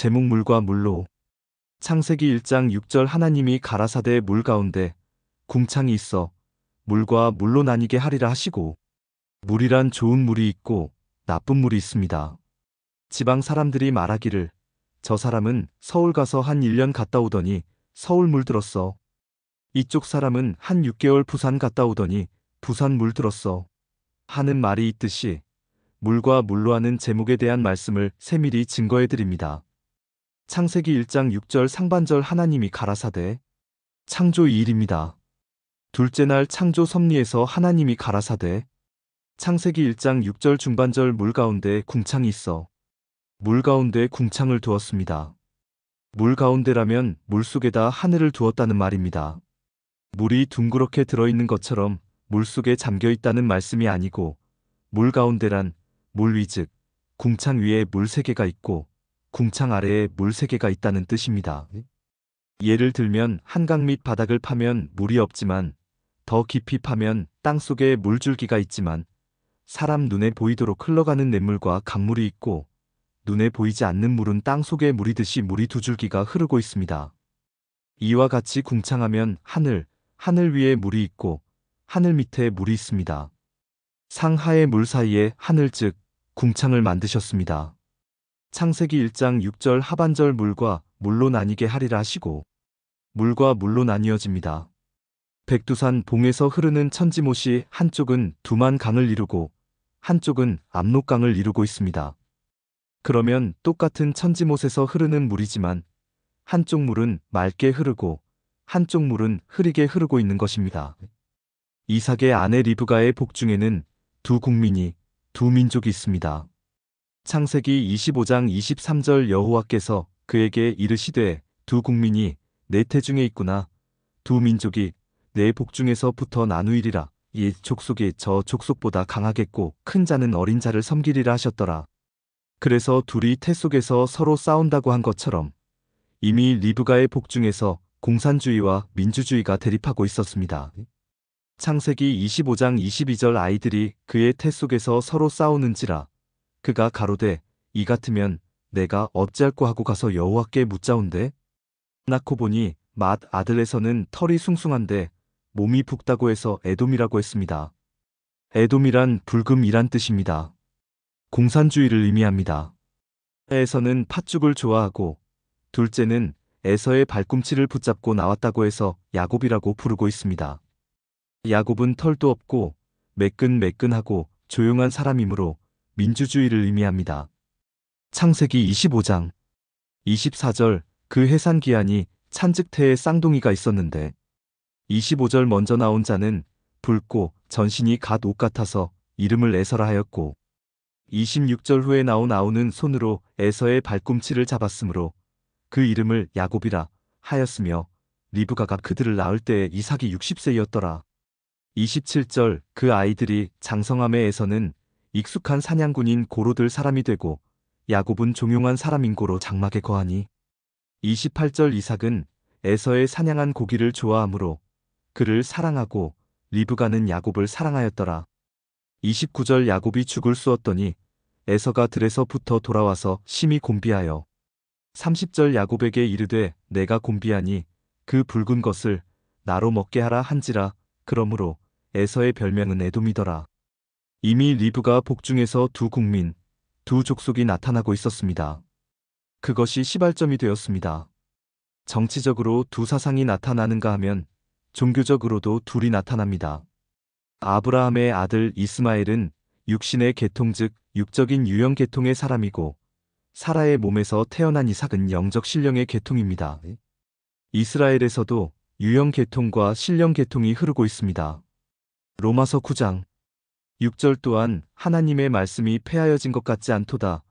제목 물과 물로. 창세기 1장 6절 하나님이 가라사대 물 가운데 궁창이 있어 물과 물로 나뉘게 하리라 하시고, 물이란 좋은 물이 있고 나쁜 물이 있습니다. 지방 사람들이 말하기를 저 사람은 서울 가서 한 1년 갔다 오더니 서울 물 들었어. 이쪽 사람은 한 6개월 부산 갔다 오더니 부산 물 들었어. 하는 말이 있듯이 물과 물로 하는 제목에 대한 말씀을 세밀히 증거해 드립니다. 창세기 1장 6절 상반절 하나님이 가라사대. 창조 2일입니다. 둘째 날 창조 섭리에서 하나님이 가라사대. 창세기 1장 6절 중반절 물 가운데 궁창이 있어 물 가운데 궁창을 두었습니다. 물 가운데라면 물 속에다 하늘을 두었다는 말입니다. 물이 둥그렇게 들어있는 것처럼 물 속에 잠겨 있다는 말씀이 아니고, 물 가운데란 물 위 즉 궁창 위에 물 3개가 있고 궁창 아래에 물 3개가 있다는 뜻입니다. 예를 들면 한강 및 바닥을 파면 물이 없지만 더 깊이 파면 땅속에 물줄기가 있지만, 사람 눈에 보이도록 흘러가는 냇물과 강물이 있고 눈에 보이지 않는 물은 땅속에 물이듯이 물이 두 줄기가 흐르고 있습니다. 이와 같이 궁창하면 하늘 위에 물이 있고 하늘 밑에 물이 있습니다. 상하의 물 사이에 하늘 즉 궁창을 만드셨습니다. 창세기 1장 6절 하반절 물과 물로 나뉘게 하리라 하시고, 물과 물로 나뉘어집니다. 백두산 봉에서 흐르는 천지못이 한쪽은 두만 강을 이루고 한쪽은 압록강을 이루고 있습니다. 그러면 똑같은 천지못에서 흐르는 물이지만 한쪽 물은 맑게 흐르고 한쪽 물은 흐리게 흐르고 있는 것입니다. 이삭의 아내 리브가의 복중에는 두 국민이, 두 민족이 있습니다. 창세기 25장 23절 여호와께서 그에게 이르시되 두 국민이 내 태중에 있구나. 두 민족이 내 복중에서부터 나누이리라. 이 족속이 저 족속보다 강하겠고 큰 자는 어린 자를 섬기리라 하셨더라. 그래서 둘이 태 속에서 서로 싸운다고 한 것처럼 이미 리브가의 복중에서 공산주의와 민주주의가 대립하고 있었습니다. 창세기 25장 22절 아이들이 그의 태 속에서 서로 싸우는지라 그가 가로되 이 같으면 내가 어찌할꼬 하고 가서 여호와께 묻자온대. 낳고 보니 맏 아들에서는 털이 숭숭한데 몸이 붓다고 해서 에돔이라고 했습니다. 에돔이란 붉음이란 뜻입니다. 공산주의를 의미합니다. 에서는 팥죽을 좋아하고 둘째는 에서의 발꿈치를 붙잡고 나왔다고 해서 야곱이라고 부르고 있습니다. 야곱은 털도 없고 매끈매끈하고 조용한 사람이므로 민주주의를 의미합니다. 창세기 25장 24절 그 해산 기한이 찬즉태에 쌍둥이가 있었는데, 25절 먼저 나온 자는 붉고 전신이 갓 옷 같아서 이름을 에서라 하였고, 26절 후에 나온 아우는 손으로 에서의 발꿈치를 잡았으므로 그 이름을 야곱이라 하였으며, 리브가가 그들을 낳을 때에 이삭이 60세였더라. 27절 그 아이들이 장성함에 에서는 익숙한 사냥꾼인 고로들 사람이 되고 야곱은 종용한 사람인 고로 장막에 거하니, 28절 이삭은 에서의 사냥한 고기를 좋아하므로 그를 사랑하고 리브가는 야곱을 사랑하였더라. 29절 야곱이 죽을 쑤었더니 에서가 들에서부터 돌아와서 심히 곤비하여 30절 야곱에게 이르되 내가 곤비하니 그 붉은 것을 나로 먹게 하라 한지라. 그러므로 에서의 별명은 에돔이더라. 이미 리브가 복중에서 두 국민, 두 족속이 나타나고 있었습니다. 그것이 시발점이 되었습니다. 정치적으로 두 사상이 나타나는가 하면 종교적으로도 둘이 나타납니다. 아브라함의 아들 이스마엘은 육신의 계통 즉 육적인 유형 계통의 사람이고, 사라의 몸에서 태어난 이삭은 영적 신령의 계통입니다. 이스라엘에서도 유형 계통과 신령 계통이 흐르고 있습니다. 로마서 9장 6절 또한 하나님의 말씀이 폐하여진 것 같지 않도다.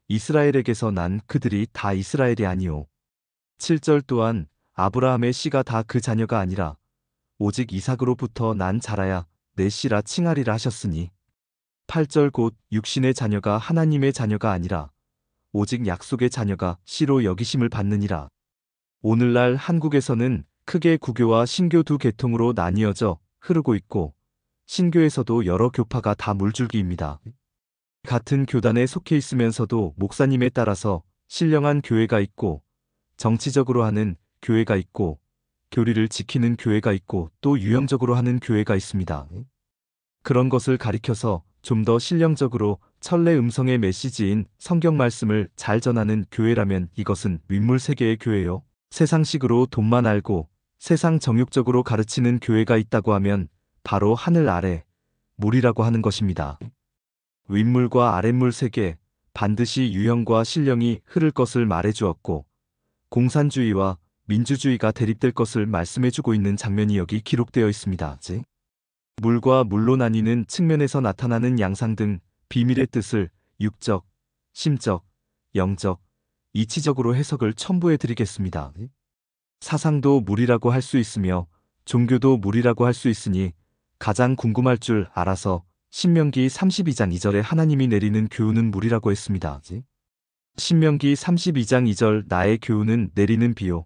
이스라엘에게서 난 그들이 다 이스라엘이 아니오. 7절 또한 아브라함의 씨가 다 그 자녀가 아니라 오직 이삭으로부터 난 자라야 내 씨라 칭하리라 하셨으니, 8절 곧 육신의 자녀가 하나님의 자녀가 아니라 오직 약속의 자녀가 씨로 여기심을 받느니라. 오늘날 한국에서는 크게 구교와 신교 두 계통으로 나뉘어져 흐르고 있고, 신교에서도 여러 교파가 다 물줄기입니다. 같은 교단에 속해 있으면서도 목사님에 따라서 신령한 교회가 있고, 정치적으로 하는 교회가 있고, 교리를 지키는 교회가 있고, 또 유형적으로 하는 교회가 있습니다. 그런 것을 가리켜서 좀 더 신령적으로 천례 음성의 메시지인 성경 말씀을 잘 전하는 교회라면 이것은 윗물 세계의 교회요. 세상식으로 돈만 알고 세상 정욕적으로 가르치는 교회가 있다고 하면 바로 하늘 아래 물이라고 하는 것입니다. 윗물과 아랫물 세계, 반드시 유형과 신령이 흐를 것을 말해주었고, 공산주의와 민주주의가 대립될 것을 말씀해주고 있는 장면이 여기 기록되어 있습니다. 즉, 물과 물로 나뉘는 측면에서 나타나는 양상 등 비밀의 뜻을 육적, 심적, 영적, 이치적으로 해석을 첨부해 드리겠습니다. 사상도 물이라고 할 수 있으며 종교도 물이라고 할 수 있으니 가장 궁금할 줄 알아서 신명기 32장 2절에 하나님이 내리는 교훈은 물이라고 했습니다. 신명기 32장 2절 나의 교훈은 내리는 비요.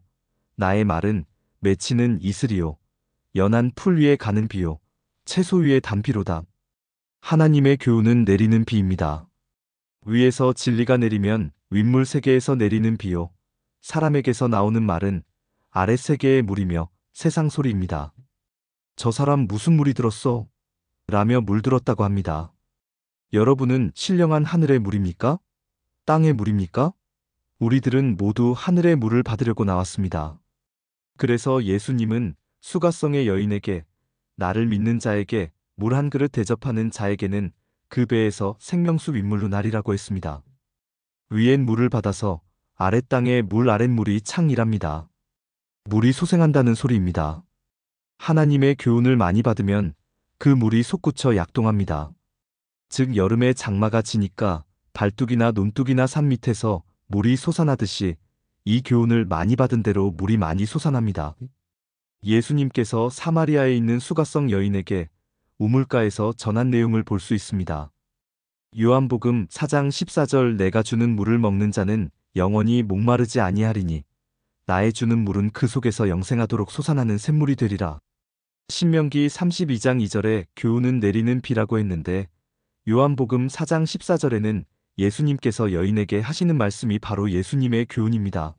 나의 말은 맺히는 이슬이요. 연한 풀 위에 가는 비요. 채소 위에 담비로다. 하나님의 교훈은 내리는 비입니다. 위에서 진리가 내리면 윗물 세계에서 내리는 비요. 사람에게서 나오는 말은 아랫 세계의 물이며 세상 소리입니다. 저 사람 무슨 물이 들었어? 라며 물들었다고 합니다. 여러분은 신령한 하늘의 물입니까? 땅의 물입니까? 우리들은 모두 하늘의 물을 받으려고 나왔습니다. 그래서 예수님은 수가성의 여인에게 나를 믿는 자에게 물 한 그릇 대접하는 자에게는 그 배에서 생명수 윗물로 나리라고 했습니다. 위엔 물을 받아서 아랫 땅에 물 아랫물이 창이랍니다. 물이 솟아난다는 소리입니다. 하나님의 교훈을 많이 받으면 그 물이 솟구쳐 약동합니다. 즉 여름에 장마가 지니까 발뚝이나 논뚝이나 산 밑에서 물이 솟아나듯이 이 교훈을 많이 받은 대로 물이 많이 솟아납니다. 예수님께서 사마리아에 있는 수가성 여인에게 우물가에서 전한 내용을 볼 수 있습니다. 요한복음 4장 14절 내가 주는 물을 먹는 자는 영원히 목마르지 아니하리니 나의 주는 물은 그 속에서 영생하도록 솟아나는 샘물이 되리라. 신명기 32장 2절에 교훈은 내리는 비라고 했는데 요한복음 4장 14절에는 예수님께서 여인에게 하시는 말씀이 바로 예수님의 교훈입니다.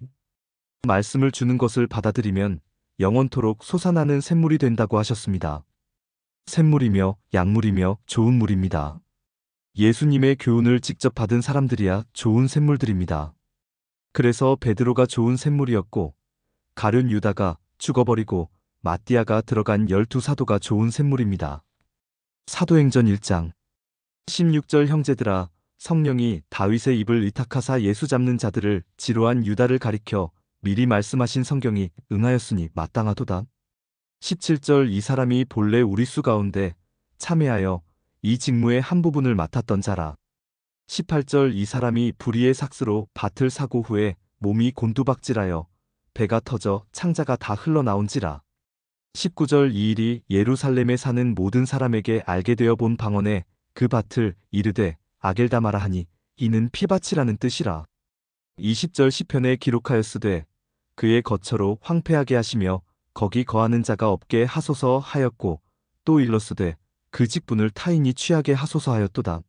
말씀을 주는 것을 받아들이면 영원토록 솟아나는 샘물이 된다고 하셨습니다. 샘물이며 약물이며 좋은 물입니다. 예수님의 교훈을 직접 받은 사람들이야 좋은 샘물들입니다. 그래서 베드로가 좋은 샘물이었고 가룟 유다가 죽어버리고 마띠아가 들어간 12사도가 좋은 샘물입니다. 사도행전 1장 16절 형제들아 성령이 다윗의 입을 의탁하사 예수 잡는 자들을 지로한 유다를 가리켜 미리 말씀하신 성경이 응하였으니 마땅하도다. 17절 이 사람이 본래 우리 수 가운데 참회하여 이 직무의 한 부분을 맡았던 자라. 18절 이 사람이 불의의 삭스로 밭을 사고 후에 몸이 곤두박질하여 배가 터져 창자가 다 흘러나온지라. 19절 이 일이 예루살렘에 사는 모든 사람에게 알게 되어 본 방언에 그 밭을 이르되 아겔다마라 하니 이는 피밭이라는 뜻이라. 20절 시편에 기록하였으되 그의 거처로 황폐하게 하시며 거기 거하는 자가 없게 하소서 하였고 또 일렀으되 그 직분을 타인이 취하게 하소서 하였도다.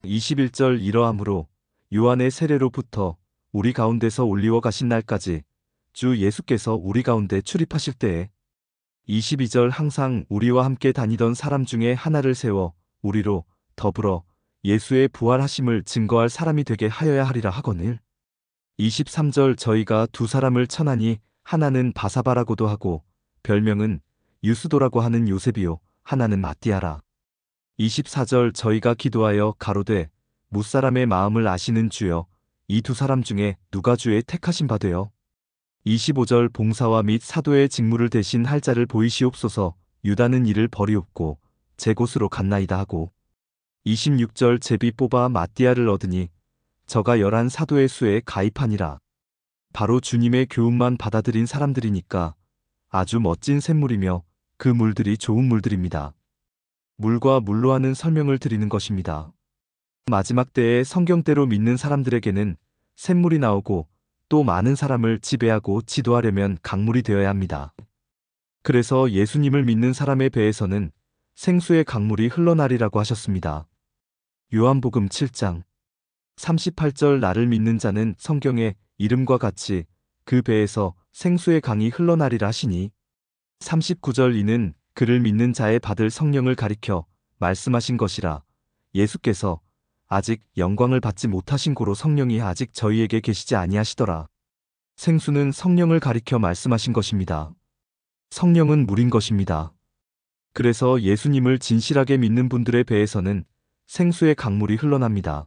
21절 이러함으로 요한의 세례로부터 우리 가운데서 올리워 가신 날까지 주 예수께서 우리 가운데 출입하실 때에 22절 항상 우리와 함께 다니던 사람 중에 하나를 세워 우리로 더불어 예수의 부활하심을 증거할 사람이 되게 하여야 하리라 하거늘. 23절 저희가 두 사람을 천하니 하나는 바사바라고도 하고 별명은 유스도라고 하는 요셉이요 하나는 마띠아라. 24절 저희가 기도하여 가로되 무사람의 마음을 아시는 주여 이 두 사람 중에 누가 주의 택하신 바 되어 25절 봉사와 및 사도의 직무를 대신 할 자를 보이시옵소서. 유다는 이를 버리옵고 제 곳으로 갔나이다 하고 26절 제비 뽑아 마띠아를 얻으니 저가 11 사도의 수에 가입하니라. 바로 주님의 교훈만 받아들인 사람들이니까 아주 멋진 샘물이며 그 물들이 좋은 물들입니다. 물과 물로 하는 설명을 드리는 것입니다. 마지막 때에 성경대로 믿는 사람들에게는 샘물이 나오고 또 많은 사람을 지배하고 지도하려면 강물이 되어야 합니다. 그래서 예수님을 믿는 사람의 배에서는 생수의 강물이 흘러나리라고 하셨습니다. 요한복음 7장 38절 나를 믿는 자는 성경의 이름과 같이 그 배에서 생수의 강이 흘러나리라 하시니 39절 이는 그를 믿는 자의 받을 성령을 가리켜 말씀하신 것이라. 예수께서 아직 영광을 받지 못하신 고로 성령이 아직 저희에게 계시지 아니하시더라. 생수는 성령을 가리켜 말씀하신 것입니다. 성령은 물인 것입니다. 그래서 예수님을 진실하게 믿는 분들의 배에서는 생수의 강물이 흘러납니다.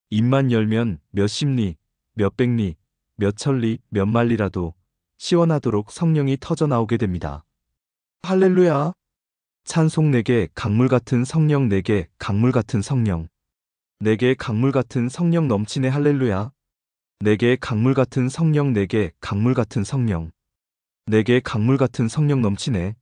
입만 열면 몇 십리, 몇 백리, 몇 천리, 몇 만리라도 시원하도록 성령이 터져 나오게 됩니다. 할렐루야! 찬송 내게 강물 같은 성령, 내게 강물 같은 성령. 내게 강물 같은 성령 넘치네. 할렐루야! 내게 강물 같은 성령, 내게 강물 같은 성령. 내게 강물 같은 성령 넘치네.